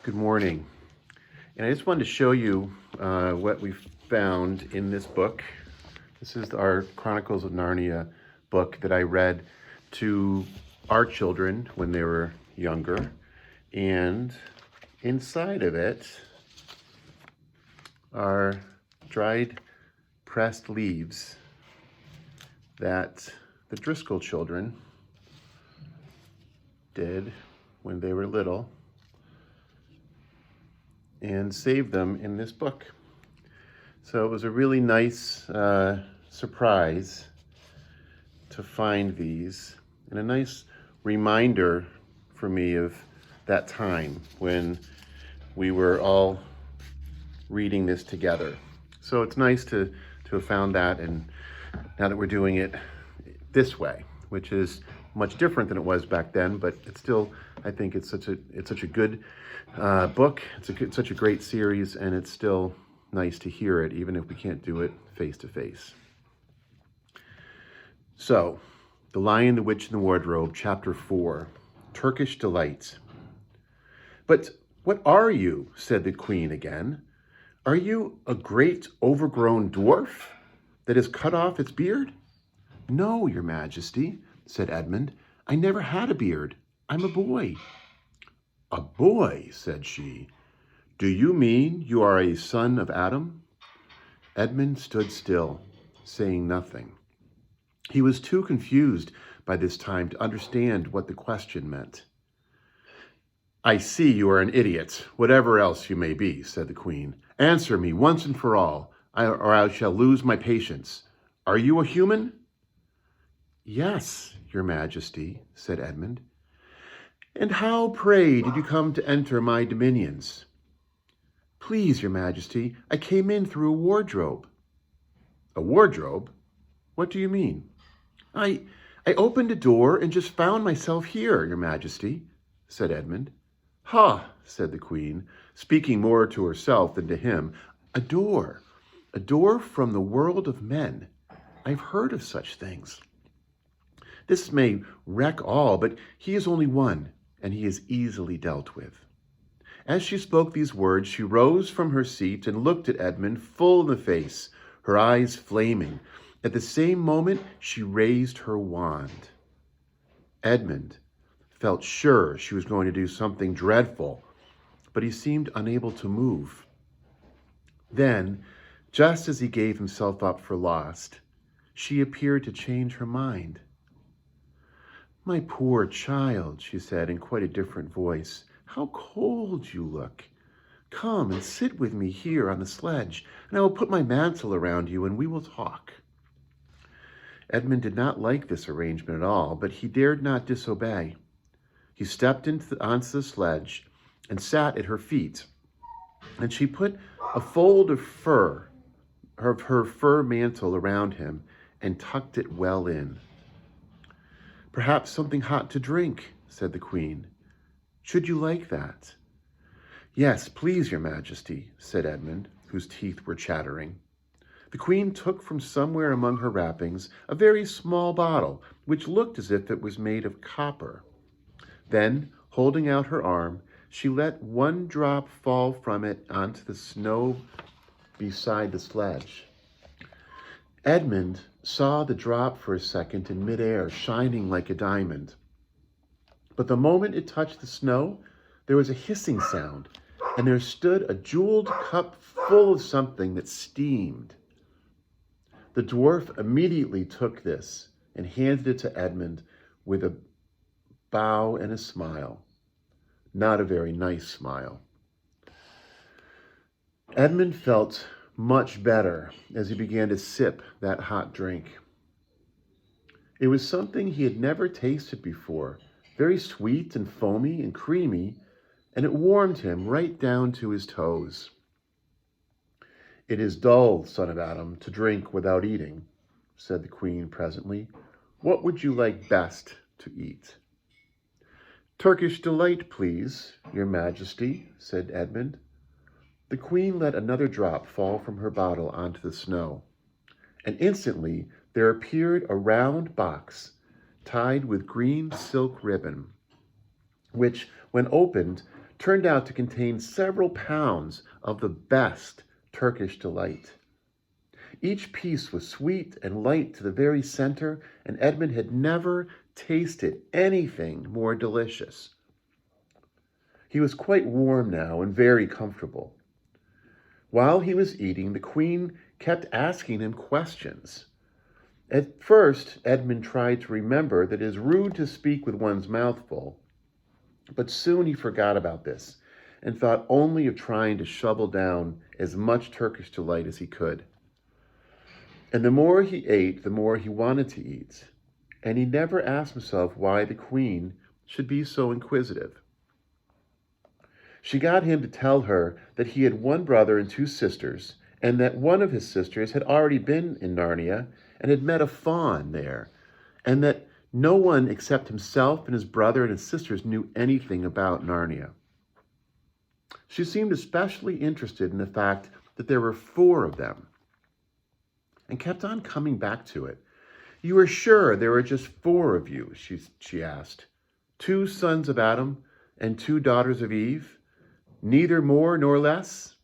Good morning. And I just wanted to show you what we found in this book. This is our Chronicles of Narnia book that I read to our children when they were younger. And inside of it are dried pressed leaves that the Driscoll children did when they were little and saved them in this book. So it was a really nice surprise to find these, and a nice reminder for me of that time when we were all reading this together. So it's nice to have found that, and now that we're doing it this way, which is much different than it was back then, but it's still, I think it's such a good book. It's such a great series, and it's still nice to hear it, even if we can't do it face to face. So, The Lion, the Witch, and the Wardrobe, Chapter 4, Turkish Delight. "But what are you?" said the Queen again. "Are you a great overgrown dwarf that has cut off its beard?" "No, your Majesty," said Edmund. "I never had a beard. I'm a boy." "A boy," said she. "Do you mean you are a son of Adam?" Edmund stood still, saying nothing. He was too confused by this time to understand what the question meant. "I see you are an idiot, whatever else you may be," said the Queen. "Answer me once and for all, or I shall lose my patience. Are you a human?" "Yes, your Majesty," said Edmund. "And how, pray, did you come to enter my dominions?" "Please, your Majesty, I came in through a wardrobe." "A wardrobe? What do you mean?" I opened a door and just found myself here, your Majesty," said Edmund. "Ha," said the Queen, speaking more to herself than to him. A door from the world of men. I've heard of such things. This may wreck all, but he is only one, and he is easily dealt with." As she spoke these words, she rose from her seat and looked at Edmund full in the face, her eyes flaming. At the same moment, she raised her wand. Edmund felt sure she was going to do something dreadful, but he seemed unable to move. Then, just as he gave himself up for lost, she appeared to change her mind. "My poor child," she said in quite a different voice, "how cold you look. Come and sit with me here on the sledge, and I will put my mantle around you and we will talk." Edmund did not like this arrangement at all, but he dared not disobey. He stepped onto the sledge and sat at her feet, and she put a fold of her fur mantle around him and tucked it well in. "Perhaps something hot to drink," said the Queen. "Should you like that?" "Yes, please, your Majesty," said Edmund, whose teeth were chattering. The Queen took from somewhere among her wrappings a very small bottle, which looked as if it was made of copper. Then, holding out her arm, she let one drop fall from it onto the snow beside the sledge. Edmund saw the drop for a second in midair, shining like a diamond. But the moment it touched the snow, there was a hissing sound, and there stood a jeweled cup full of something that steamed. The dwarf immediately took this and handed it to Edmund with a bow and a smile. Not a very nice smile. Edmund felt much better as he began to sip that hot drink. It was something he had never tasted before, very sweet and foamy and creamy, and it warmed him right down to his toes. "It is dull, son of Adam, to drink without eating," said the Queen presently. "What would you like best to eat?" "Turkish Delight, please, your Majesty," said Edmund. The Queen let another drop fall from her bottle onto the snow, and instantly there appeared a round box tied with green silk ribbon, which, when opened, turned out to contain several pounds of the best Turkish delight. Each piece was sweet and light to the very center, and Edmund had never tasted anything more delicious. He was quite warm now and very comfortable. While he was eating, the Queen kept asking him questions. At first, Edmund tried to remember that it is rude to speak with one's mouth full, but soon he forgot about this and thought only of trying to shovel down as much Turkish delight as he could. And the more he ate, the more he wanted to eat, and he never asked himself why the Queen should be so inquisitive. She got him to tell her that he had one brother and two sisters, and that one of his sisters had already been in Narnia and had met a faun there, and that no one except himself and his brother and his sisters knew anything about Narnia. She seemed especially interested in the fact that there were 4 of them, and kept on coming back to it. "You are sure there are just 4 of you?" she asked. "2 sons of Adam and 2 daughters of Eve? Neither more nor less?"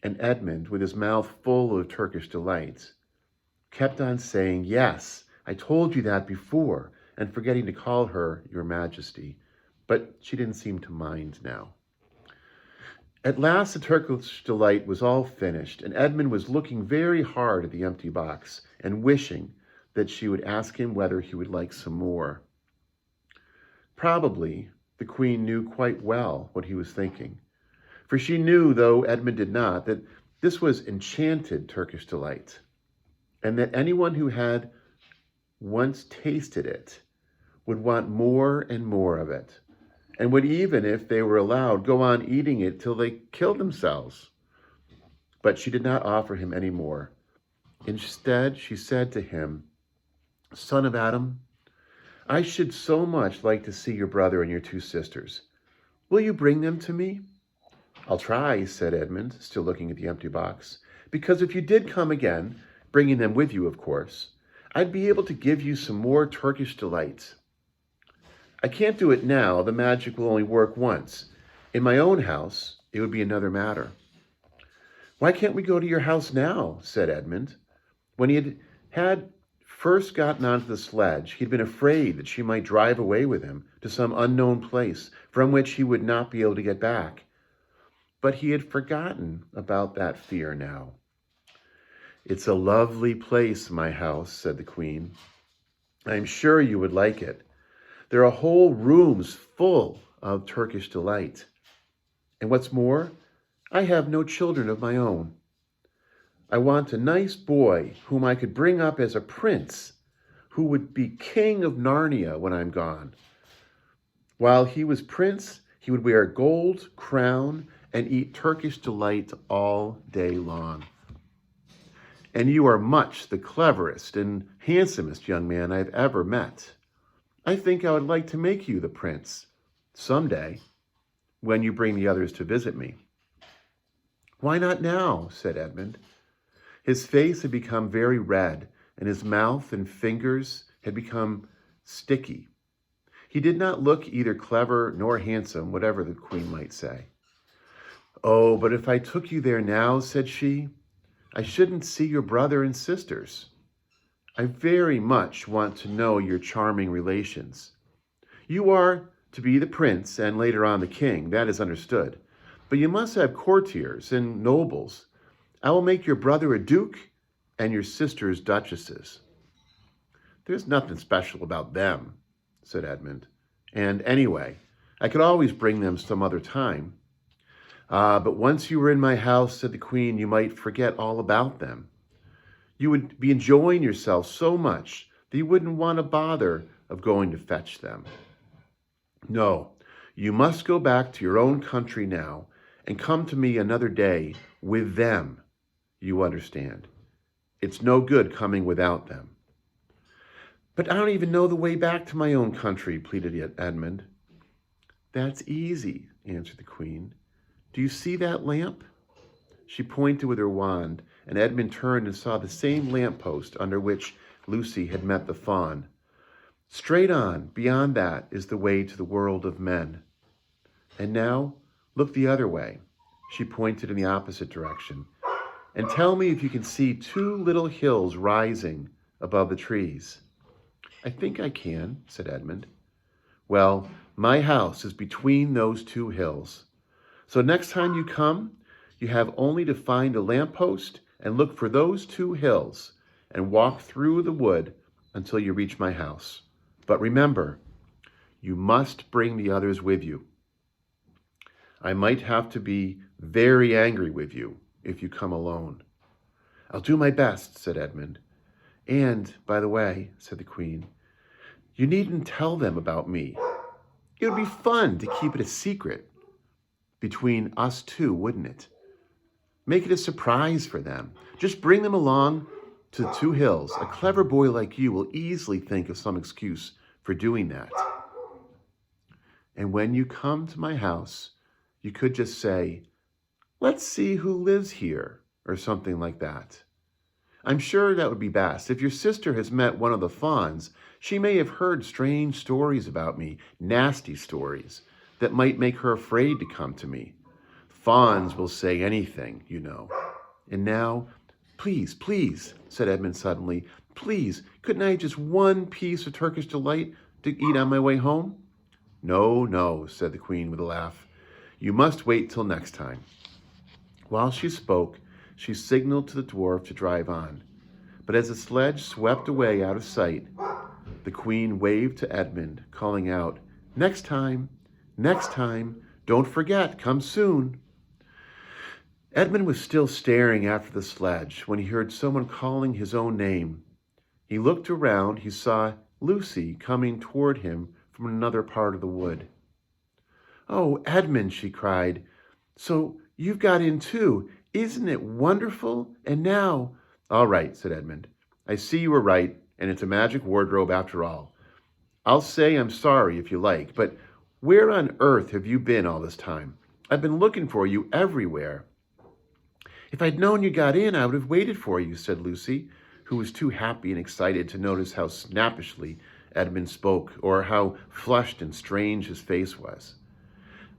And Edmund, with his mouth full of Turkish delights, kept on saying, "Yes, I told you that before," and forgetting to call her Your Majesty. But she didn't seem to mind now. At last the Turkish delight was all finished, and Edmund was looking very hard at the empty box and wishing that she would ask him whether he would like some more. Probably the Queen knew quite well what he was thinking, for she knew, though Edmund did not, that this was enchanted Turkish delight, and that anyone who had once tasted it would want more and more of it, and would, even if they were allowed, go on eating it till they killed themselves. But she did not offer him any more. Instead, she said to him, "Son of Adam, I should so much like to see your brother and your 2 sisters. Will you bring them to me?" "I'll try," said Edmund, still looking at the empty box, "because if you did come again, bringing them with you, of course, I'd be able to give you some more Turkish delights. I can't do it now. The magic will only work once. In my own house, it would be another matter." "Why can't we go to your house now?" said Edmund. When he had first gotten onto the sledge, he'd been afraid that she might drive away with him to some unknown place from which he would not be able to get back. But he had forgotten about that fear now. "It's a lovely place, my house," said the Queen. "I'm sure you would like it. There are whole rooms full of Turkish delight. And what's more, I have no children of my own. I want a nice boy whom I could bring up as a prince, who would be king of Narnia when I'm gone. While he was prince, he would wear a gold crown and eat Turkish delight all day long. And you are much the cleverest and handsomest young man I've ever met. I think I would like to make you the prince someday when you bring the others to visit me." "Why not now?" said Edmund. His face had become very red, and his mouth and fingers had become sticky. He did not look either clever nor handsome, whatever the Queen might say. "Oh, but if I took you there now," said she, "I shouldn't see your brother and sisters. I very much want to know your charming relations. You are to be the prince and later on the king, that is understood. But you must have courtiers and nobles. I will make your brother a duke and your sisters duchesses." "There's nothing special about them," said Edmund. "And anyway, I could always bring them some other time." "Ah, but once you were in my house," said the Queen, "you might forget all about them. You would be enjoying yourself so much that you wouldn't want to bother of going to fetch them. No, you must go back to your own country now and come to me another day with them. You understand? It's no good coming without them." "But I don't even know the way back to my own country," pleaded Edmund. "That's easy," answered the Queen. "Do you see that lamp?" She pointed with her wand, and Edmund turned and saw the same lamppost under which Lucy had met the faun. "Straight on, beyond that, is the way to the world of men. And now, Look the other way. She pointed in the opposite direction. And tell me if you can see two little hills rising above the trees. I think I can, said Edmund. Well, my house is between those two hills. So next time you come, you have only to find a lamppost and look for those two hills and walk through the wood until you reach my house. But remember, you must bring the others with you. I might have to be very angry with you if you come alone. I'll do my best, said Edmund. And, by the way, said the Queen, you needn't tell them about me. It would be fun to keep it a secret between us two, wouldn't it? Make it a surprise for them. Just bring them along to the two hills. A clever boy like you will easily think of some excuse for doing that. And when you come to my house, you could just say, let's see who lives here, or something like that. I'm sure that would be best. If your sister has met one of the fawns, she may have heard strange stories about me, nasty stories, that might make her afraid to come to me. Fawns will say anything, you know. And now, please, said Edmund suddenly, please, couldn't I have just one piece of Turkish delight to eat on my way home? No, said the Queen with a laugh. You must wait till next time. While she spoke, she signaled to the dwarf to drive on. But as the sledge swept away out of sight, the Queen waved to Edmund, calling out, next time, don't forget, come soon. Edmund was still staring after the sledge when he heard someone calling his own name. He looked around. He saw Lucy coming toward him from another part of the wood. Oh, Edmund, she cried. So you've got in too. Isn't it wonderful? And now... All right, said Edmund. I see you were right, and it's a magic wardrobe after all. I'll say I'm sorry if you like, but where on earth have you been all this time? I've been looking for you everywhere. If I'd known you got in, I would have waited for you, said Lucy, who was too happy and excited to notice how snappishly Edmund spoke, or how flushed and strange his face was.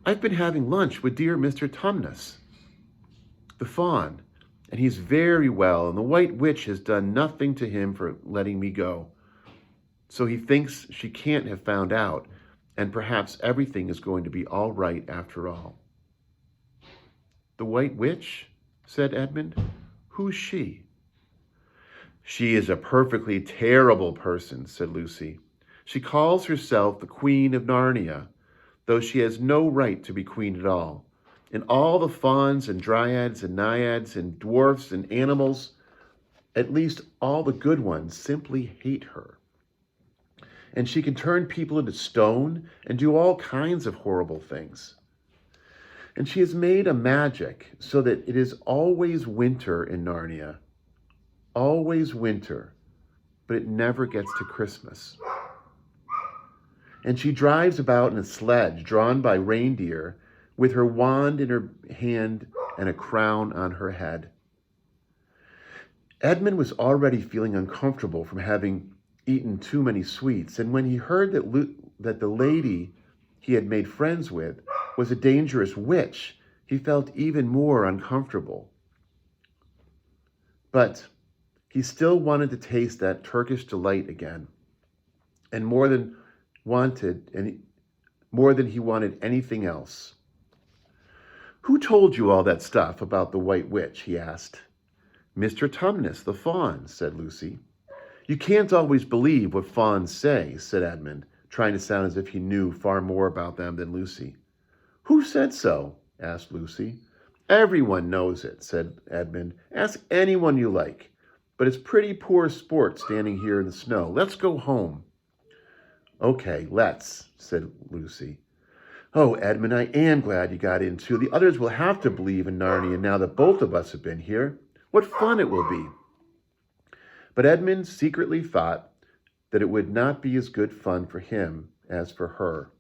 I've been having lunch with dear Mr. Tumnus, the fawn, and he's very well, and the White Witch has done nothing to him for letting me go. So he thinks she can't have found out, and perhaps everything is going to be all right after all. The White Witch? Said Edmund. Who's she? She is a perfectly terrible person, said Lucy. She calls herself the Queen of Narnia, though she has no right to be queen at all. And all the fauns and dryads and naiads and dwarfs and animals, at least all the good ones, simply hate her. And she can turn people into stone and do all kinds of horrible things. And she has made a magic so that it is always winter in Narnia. Always winter, but it never gets to Christmas. And she drives about in a sledge drawn by reindeer with her wand in her hand and a crown on her head. Edmund was already feeling uncomfortable from having eaten too many sweets, and when he heard that the lady he had made friends with was a dangerous witch, he felt even more uncomfortable. But he still wanted to taste that Turkish delight again, and more than he wanted anything else. Who told you all that stuff about the White Witch? He asked. Mr. Tumnus, the fawn, said Lucy. You can't always believe what fawns say, said Edmund, trying to sound as if he knew far more about them than Lucy. Who said so? Asked Lucy. Everyone knows it, said Edmund. Ask anyone you like. But it's pretty poor sport standing here in the snow. Let's go home. Okay, let's, said Lucy. Oh, Edmund, I am glad you got in too. The others will have to believe in Narnia now that both of us have been here. What fun it will be. But Edmund secretly thought that it would not be as good fun for him as for her.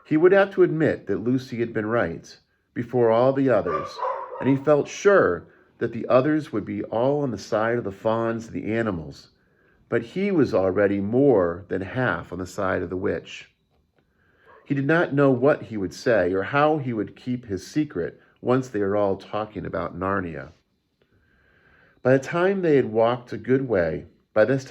He would have to admit that Lucy had been right before all the others, and he felt sure that the others would be all on the side of the fawns and the animals, but he was already more than half on the side of the witch. He did not know what he would say or how he would keep his secret once they were all talking about Narnia. By this time they had walked a good way. Then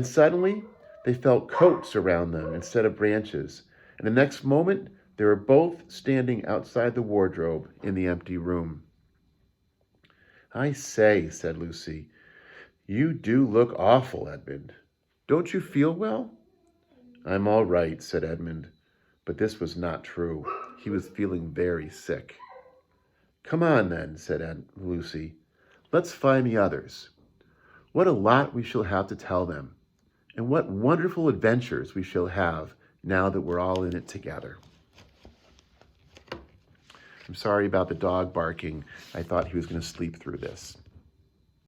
suddenly they felt coats around them instead of branches, and the next moment they were both standing outside the wardrobe in the empty room. "I say," said Lucy, "you do look awful, Edmund. Don't you feel well?" "I'm all right," said Edmund, but this was not true. He was feeling very sick. "Come on, then," said Lucy. "Let's find the others. What a lot we shall have to tell them, and what wonderful adventures we shall have now that we're all in it together." I'm sorry about the dog barking. I thought he was going to sleep through this.